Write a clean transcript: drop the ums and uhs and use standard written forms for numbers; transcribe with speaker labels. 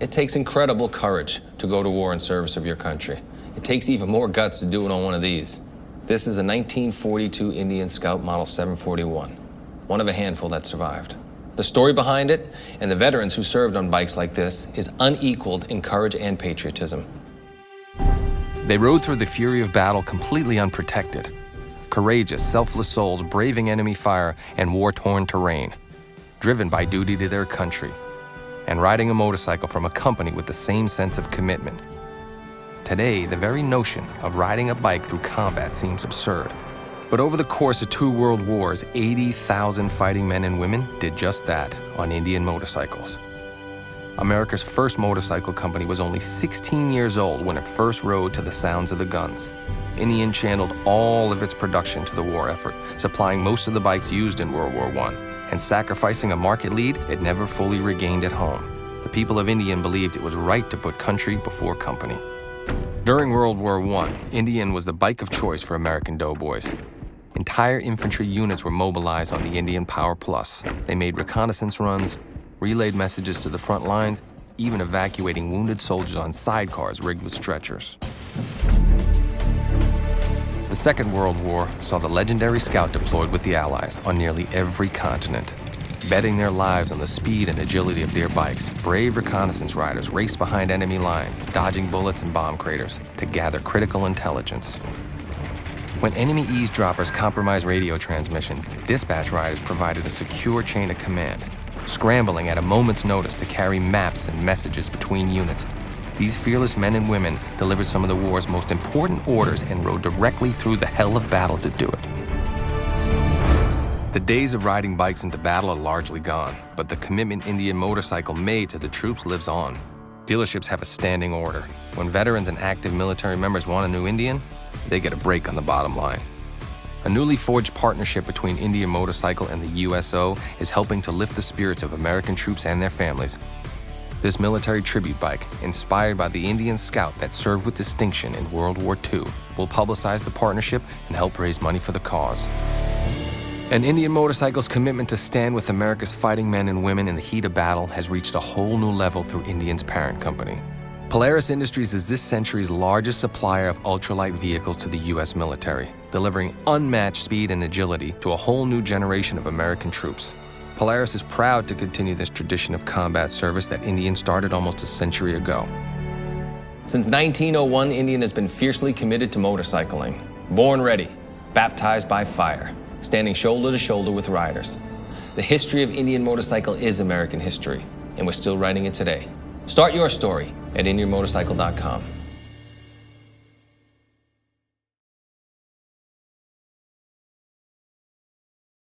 Speaker 1: It takes incredible courage to go to war in service of your country. It takes even more guts to do it on one of these. This is a 1942 Indian Scout Model 741, one of a handful that survived. The story behind it and the veterans who served on bikes like this is unequaled in courage and patriotism.
Speaker 2: They rode through the fury of battle completely unprotected. Courageous, selfless souls braving enemy fire and war-torn terrain, driven by duty to their country, and riding a motorcycle from a company with the same sense of commitment. Today, the very notion of riding a bike through combat seems absurd. But over the course of 2 world wars, 80,000 fighting men and women did just that on Indian motorcycles. America's first motorcycle company was only 16 years old when it first rode to the sounds of the guns. Indian channeled all of its production to the war effort, supplying most of the bikes used in World War I, and sacrificing a market lead it never fully regained at home. The people of Indian believed it was right to put country before company. During World War I, Indian was the bike of choice for American doughboys. Entire infantry units were mobilized on the Indian Power Plus. They made reconnaissance runs, relayed messages to the front lines, even evacuating wounded soldiers on sidecars rigged with stretchers. The Second World War saw the legendary Scout deployed with the Allies on nearly every continent. Betting their lives on the speed and agility of their bikes, brave reconnaissance riders raced behind enemy lines, dodging bullets and bomb craters to gather critical intelligence. When enemy eavesdroppers compromised radio transmission, dispatch riders provided a secure chain of command, scrambling at a moment's notice to carry maps and messages between units. These fearless men and women delivered some of the war's most important orders and rode directly through the hell of battle to do it. The days of riding bikes into battle are largely gone, but the commitment Indian Motorcycle made to the troops lives on. Dealerships have a standing order. When veterans and active military members want a new Indian, they get a break on the bottom line. A newly forged partnership between Indian Motorcycle and the USO is helping to lift the spirits of American troops and their families. This military tribute bike, inspired by the Indian Scout that served with distinction in World War II, will publicize the partnership and help raise money for the cause. And Indian Motorcycle's commitment to stand with America's fighting men and women in the heat of battle has reached a whole new level through Indian's parent company. Polaris Industries is this century's largest supplier of ultralight vehicles to the U.S. military, delivering unmatched speed and agility to a whole new generation of American troops. Polaris is proud to continue this tradition of combat service that Indian started almost a century ago.
Speaker 1: Since 1901, Indian has been fiercely committed to motorcycling. Born ready, baptized by fire, standing shoulder to shoulder with riders. The history of Indian Motorcycle is American history, and we're still writing it today. Start your story at IndianMotorcycle.com.